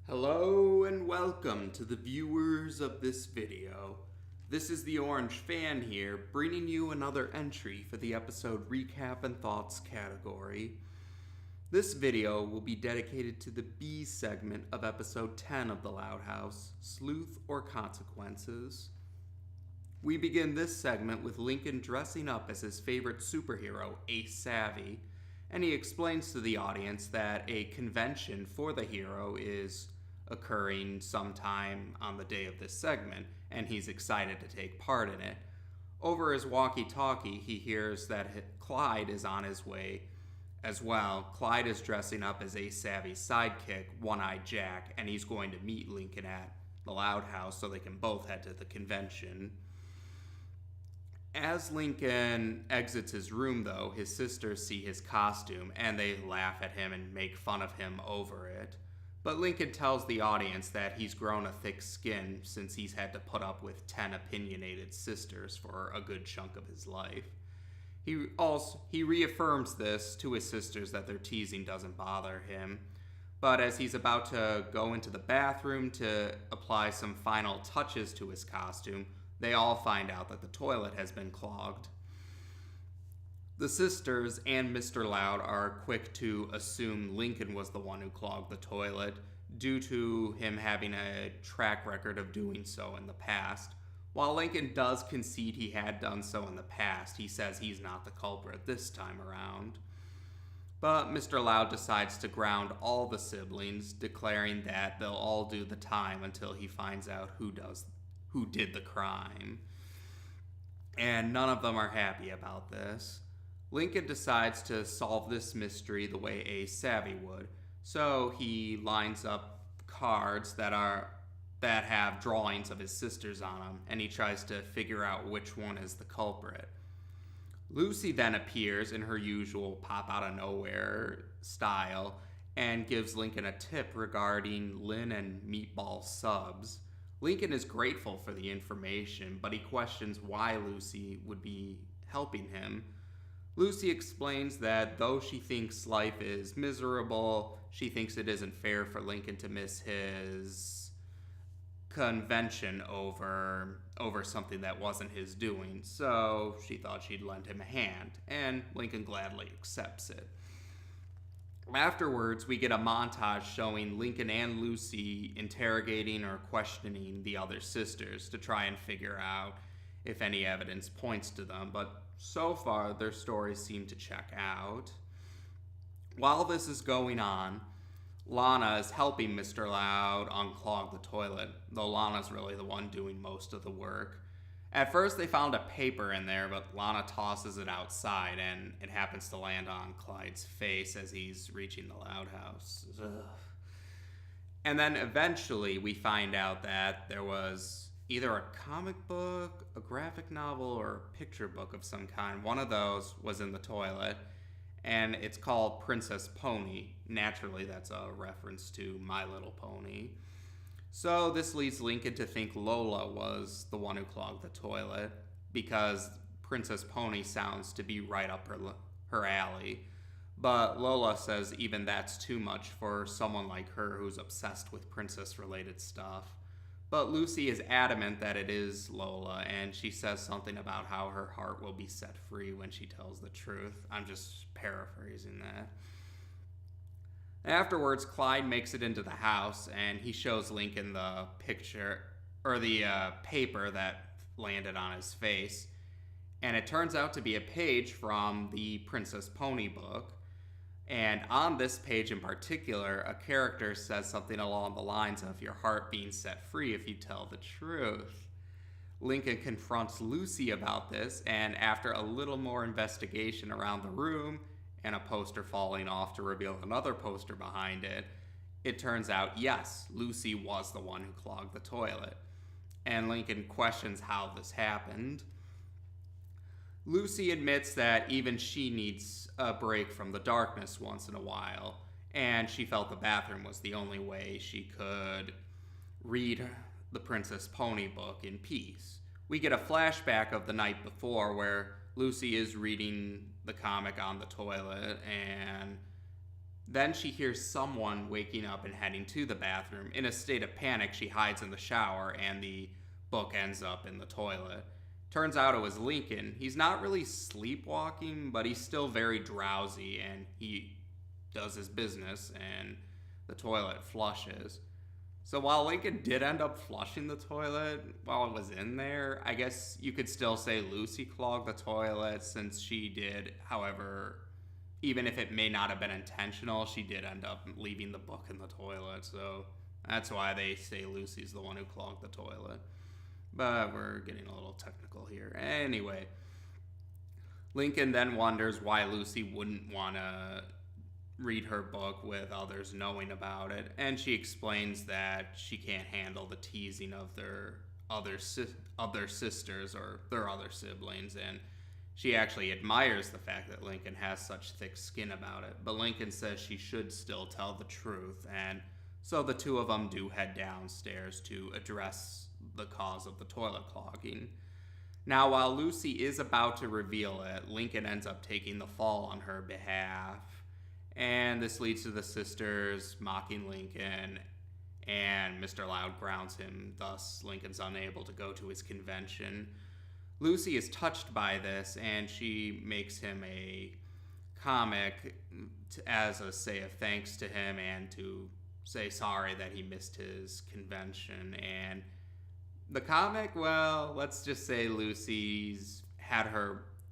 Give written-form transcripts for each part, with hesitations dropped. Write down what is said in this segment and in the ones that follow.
Hello and welcome to the viewers of this video. This is the Orange Fan here, bringing you another entry for the episode Recap and Thoughts category. This video will be dedicated to the B segment of episode 10 of The Loud House, Sleuth or Consequences. We begin this segment with Lincoln dressing up as his favorite superhero, Ace Savvy, and he explains to the audience that a convention for the hero is occurring sometime on the day of this segment, and he's excited to take part in it. Over his walkie-talkie, he hears that Clyde is on his way as well. Clyde is dressing up as Ace Savvy's sidekick, One-Eyed Jack, and he's going to meet Lincoln at the Loud House so they can both head to the convention. As Lincoln exits his room, though, his sisters see his costume, and they laugh at him and make fun of him over it. But Lincoln tells the audience that he's grown a thick skin since he's had to put up with 10 opinionated sisters for a good chunk of his life. He reaffirms this to his sisters that their teasing doesn't bother him. But as he's about to go into the bathroom to apply some final touches to his costume, they all find out that the toilet has been clogged. The sisters and Mr. Loud are quick to assume Lincoln was the one who clogged the toilet due to him having a track record of doing so in the past. While Lincoln does concede he had done so in the past, he says he's not the culprit this time around. But Mr. Loud decides to ground all the siblings, declaring that they'll all do the time until he finds out who did the crime. And none of them are happy about this. Lincoln decides to solve this mystery the way Ace Savvy would. So he lines up cards that have drawings of his sisters on them, and he tries to figure out which one is the culprit. Lucy then appears in her usual pop out of nowhere style and gives Lincoln a tip regarding Lynn and Meatball subs. Lincoln is grateful for the information, but he questions why Lucy would be helping him. Lucy explains that though she thinks life is miserable, she thinks it isn't fair for Lincoln to miss his convention over something that wasn't his doing, so she thought she'd lend him a hand, and Lincoln gladly accepts it. Afterwards, we get a montage showing Lincoln and Lucy interrogating or questioning the other sisters to try and figure out if any evidence points to them, but so far their stories seem to check out. While this is going on, Lana is helping Mr. Loud unclog the toilet, though Lana's really the one doing most of the work. At first they found a paper in there, but Lana tosses it outside and it happens to land on Clyde's face as he's reaching the Loud House. Ugh. And then eventually we find out that there was either a comic book, a graphic novel, or a picture book of some kind. One of those was in the toilet, and it's called Princess Pony. Naturally, that's a reference to My Little Pony. So this leads Lincoln to think Lola was the one who clogged the toilet, because Princess Pony sounds to be right up her alley. But Lola says even that's too much for someone like her who's obsessed with princess-related stuff. But Lucy is adamant that it is Lola, and she says something about how her heart will be set free when she tells the truth. I'm just paraphrasing that. Afterwards, Clyde makes it into the house, and he shows Lincoln the picture, or the paper that landed on his face. And it turns out to be a page from the Princess Pony book. And on this page in particular, a character says something along the lines of your heart being set free if you tell the truth. Lincoln confronts Lucy about this, and after a little more investigation around the room and a poster falling off to reveal another poster behind it, it turns out, yes, Lucy was the one who clogged the toilet. And Lincoln questions how this happened. Lucy admits that even she needs a break from the darkness once in a while, and she felt the bathroom was the only way she could read the Princess Pony book in peace. We get a flashback of the night before where Lucy is reading the comic on the toilet, and Then she hears someone waking up and heading to the bathroom. In a state of panic, she hides in the shower, and the book ends up in the toilet. Turns out it was Lincoln. He's not really sleepwalking, but he's still very drowsy, and he does his business, and the toilet flushes. So while Lincoln did end up flushing the toilet while it was in there, I guess you could still say Lucy clogged the toilet since she did. However, even if it may not have been intentional, she did end up leaving the book in the toilet. So that's why they say Lucy's the one who clogged the toilet. But we're getting a little technical here. Anyway, Lincoln then wonders why Lucy wouldn't want to read her book with others knowing about it, and she explains that she can't handle the teasing of their other sisters or their other siblings, and she actually admires the fact that Lincoln has such thick skin about it. But Lincoln says she should still tell the truth, and so the two of them do head downstairs to address the cause of the toilet clogging. Now, while Lucy is about to reveal it, Lincoln ends up taking the fall on her behalf. And this leads to the sisters mocking Lincoln, and Mr. Loud grounds him. Thus, Lincoln's unable to go to his convention. Lucy is touched by this, and she makes him a comic as a say of thanks to him and to say sorry that he missed his convention. And the comic, well, let's just say Lucy's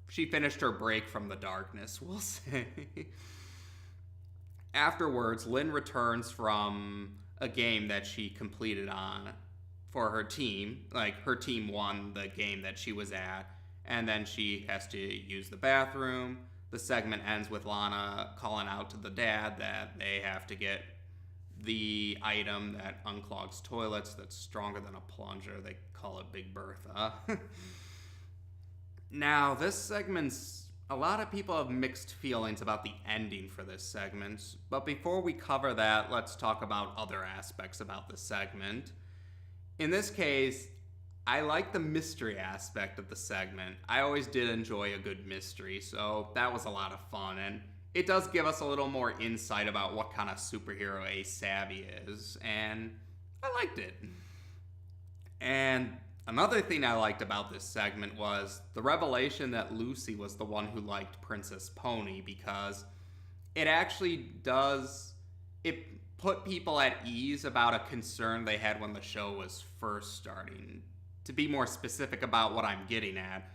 she finished her break from the darkness, we'll say. Afterwards, Lynn returns from a game that she completed on for her team. Like, her team won the game that she was at, and then she has to use the bathroom. The segment ends with Lana calling out to the dad that they have to get the item that unclogs toilets that's stronger than a plunger. They call it Big Bertha. Now, this segment's... A lot of people have mixed feelings about the ending for this segment, but before we cover that, let's talk about other aspects about the segment. In this case, I like the mystery aspect of the segment. I always did enjoy a good mystery, so that was a lot of fun, and it does give us a little more insight about what kind of superhero Ace Savvy is, and I liked it. And another thing I liked about this segment was the revelation that Lucy was the one who liked Princess Pony, because it actually it put people at ease about a concern they had when the show was first starting. To be more specific about what I'm getting at,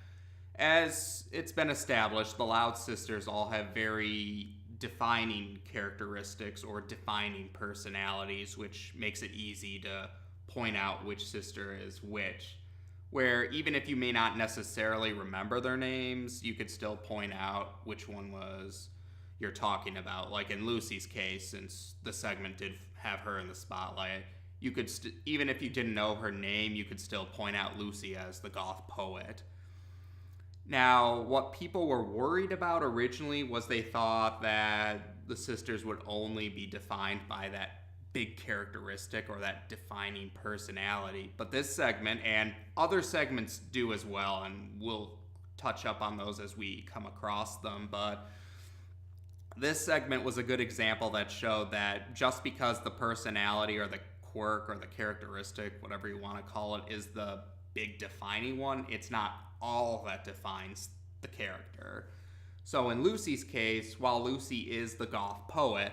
as it's been established, the Loud sisters all have very defining characteristics or defining personalities, which makes it easy to point out which sister is which. Where even if you may not necessarily remember their names, you could still point out which one was you're talking about. Like in Lucy's case, since the segment did have her in the spotlight, you could even if you didn't know her name, you could still point out Lucy as the goth poet. Now, what people were worried about originally was they thought that the sisters would only be defined by that big characteristic or that defining personality. But this segment and other segments do as well, and we'll touch up on those as we come across them. But this segment was a good example that showed that just because the personality or the quirk or the characteristic, whatever you want to call it, is the big defining one, it's not all that defines the character. So in Lucy's case, while Lucy is the goth poet,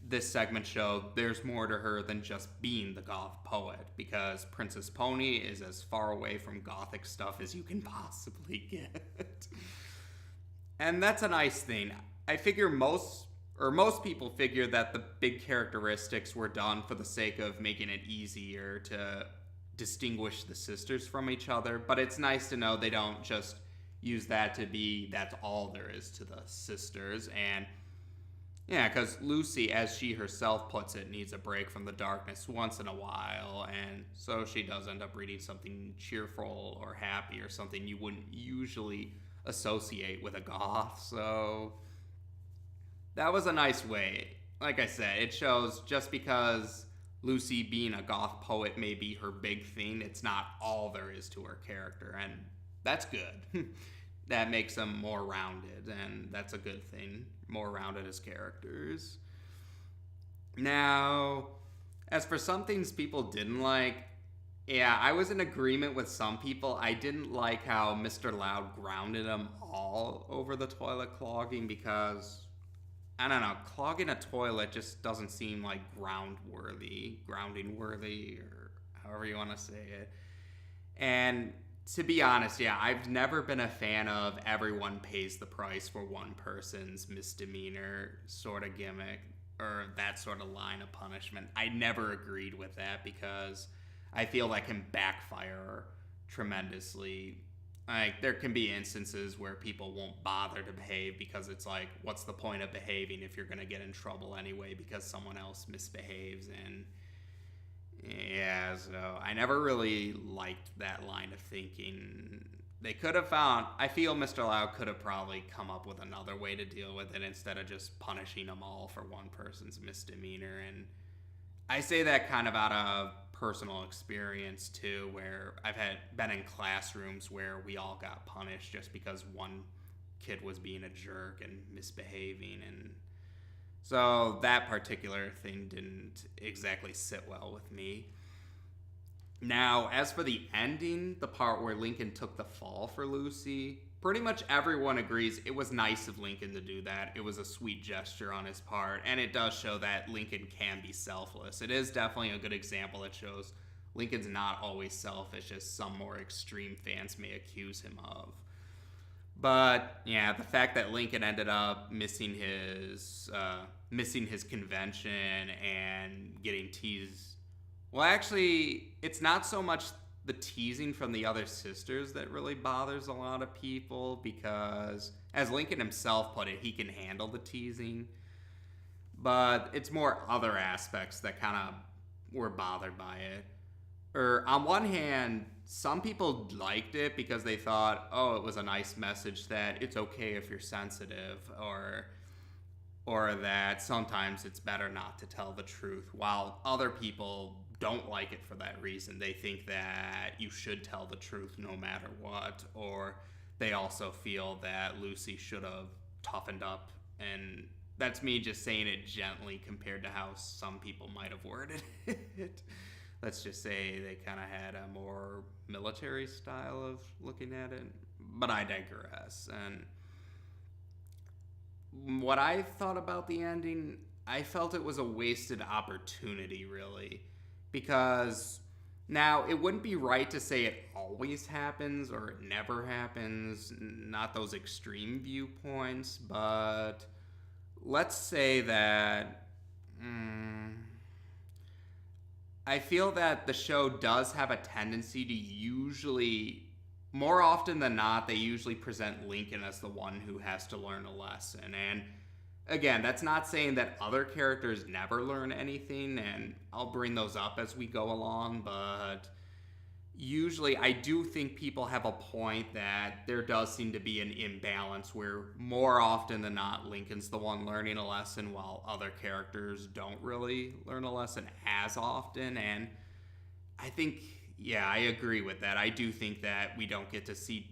this segment showed there's more to her than just being the goth poet, because Princess Pony is as far away from gothic stuff as you can possibly get. And that's a nice thing. I figure most people figure that the big characteristics were done for the sake of making it easier to distinguish the sisters from each other, but it's nice to know they don't just use that to be that's all there is to the sisters. And yeah, because Lucy, as she herself puts it, needs a break from the darkness once in a while, and so she does end up reading something cheerful or happy or something you wouldn't usually associate with a goth. So that was a nice way. Like I said, it shows just because Lucy being a goth poet may be her big thing, it's not all there is to her character, and that's good. That makes them more rounded, and that's a good thing. More rounded as characters. Now, as for some things people didn't like, yeah, I was in agreement with some people. I didn't like how Mr. Loud grounded them all over the toilet clogging because, I don't know, clogging a toilet just doesn't seem like grounding worthy, or however you want to say it. And to be honest, yeah, I've never been a fan of everyone pays the price for one person's misdemeanor sort of gimmick or that sort of line of punishment. I never agreed with that because I feel that can backfire tremendously. Like, there can be instances where people won't bother to behave because it's like, what's the point of behaving if you're going to get in trouble anyway because someone else misbehaves? And yeah, so I never really liked that line of thinking. They could have found, I feel Mr. Loud could have probably come up with another way to deal with it instead of just punishing them all for one person's misdemeanor. And I say that kind of out of personal experience too, where I've been in classrooms where we all got punished just because one kid was being a jerk and misbehaving, and so that particular thing didn't exactly sit well with me. Now, as for the ending, the part where Lincoln took the fall for Lucy, pretty much everyone agrees it was nice of Lincoln to do that. It was a sweet gesture on his part, and it does show that Lincoln can be selfless. It is definitely a good example that shows Lincoln's not always selfish, as some more extreme fans may accuse him of. But yeah, the fact that Lincoln ended up missing his convention and getting teased. Well, actually, it's not so much the teasing from the other sisters that really bothers a lot of people because, as Lincoln himself put it, he can handle the teasing. But it's more other aspects that kind of were bothered by it. Or on one hand, some people liked it because they thought, oh, it was a nice message that it's okay if you're sensitive, or that sometimes it's better not to tell the truth, while other people don't like it for that reason. They think that you should tell the truth no matter what, or they also feel that Lucy should have toughened up, and that's me just saying it gently compared to how some people might have worded it. Let's just say they kind of had a more military style of looking at it, but I digress. And what I thought about the ending, I felt it was a wasted opportunity, really, because now it wouldn't be right to say it always happens or it never happens, not those extreme viewpoints, but let's say that I feel that the show does have a tendency to usually, more often than not, they usually present Lincoln as the one who has to learn a lesson. And again, that's not saying that other characters never learn anything, and I'll bring those up as we go along, but usually I do think people have a point that there does seem to be an imbalance where more often than not Lincoln's the one learning a lesson while other characters don't really learn a lesson as often. And I think, yeah, I agree with that. I do think that we don't get to see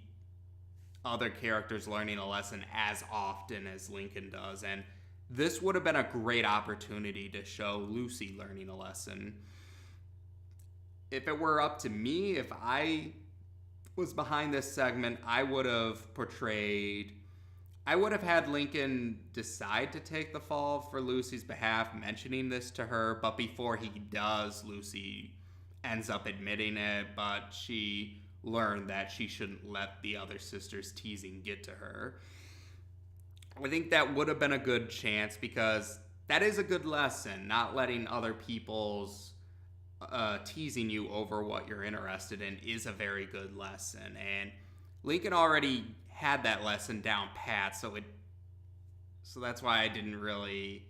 other characters learning a lesson as often as Lincoln does, and this would have been a great opportunity to show Lucy learning a lesson. If it were up to me, if I was behind this segment, I would have had Lincoln decide to take the fall for Lucy's behalf, mentioning this to her, but before he does, Lucy ends up admitting it, but she learned that she shouldn't let the other sister's teasing get to her. I think that would have been a good chance because that is a good lesson, not letting other people's teasing you over what you're interested in is a very good lesson, and Lincoln already had that lesson down pat, so that's why I didn't really.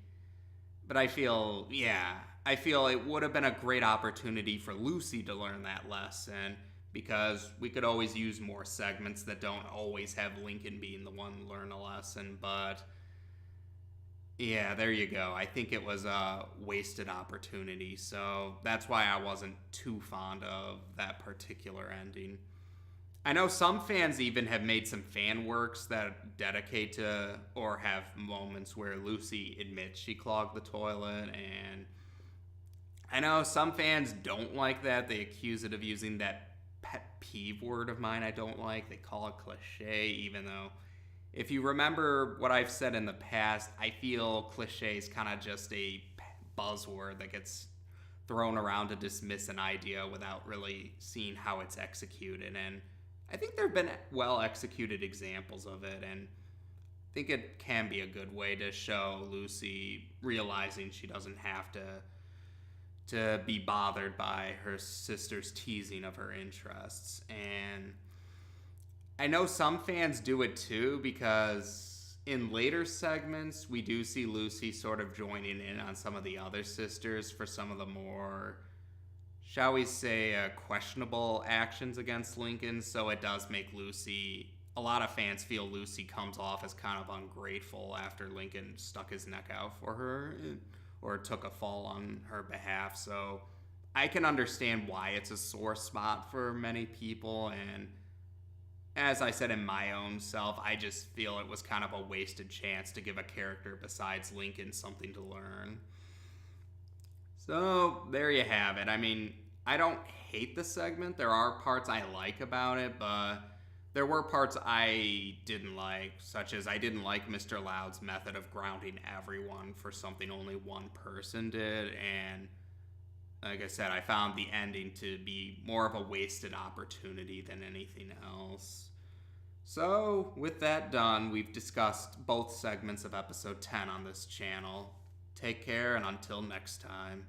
But I feel it would have been a great opportunity for Lucy to learn that lesson, because we could always use more segments that don't always have Lincoln being the one to learn a lesson. But yeah, there you go. I think it was a wasted opportunity, so that's why I wasn't too fond of that particular ending. I know some fans even have made some fan works that dedicate to or have moments where Lucy admits she clogged the toilet, and I know some fans don't like that. They accuse it of using that pet peeve word of mine I don't like. They call it cliche, even though if you remember what I've said in the past, I feel cliche is kind of just a buzzword that gets thrown around to dismiss an idea without really seeing how it's executed. And I think there have been well executed examples of it, and I think it can be a good way to show Lucy realizing she doesn't have to be bothered by her sister's teasing of her interests. And I know some fans do it too, because in later segments we do see Lucy sort of joining in on some of the other sisters for some of the more, shall we say, questionable actions against Lincoln. So it does make Lucy, a lot of fans feel Lucy comes off as kind of ungrateful after Lincoln stuck his neck out for her or took a fall on her behalf. So I can understand why it's a sore spot for many people. And as I said in my own self, I just feel it was kind of a wasted chance to give a character besides Lincoln something to learn. So there you have it. I mean, I don't hate the segment. There are parts I like about it, but there were parts I didn't like, such as I didn't like Mr. Loud's method of grounding everyone for something only one person did. And like I said, I found the ending to be more of a wasted opportunity than anything else. So, with that done, we've discussed both segments of episode 10 on this channel. Take care, and until next time.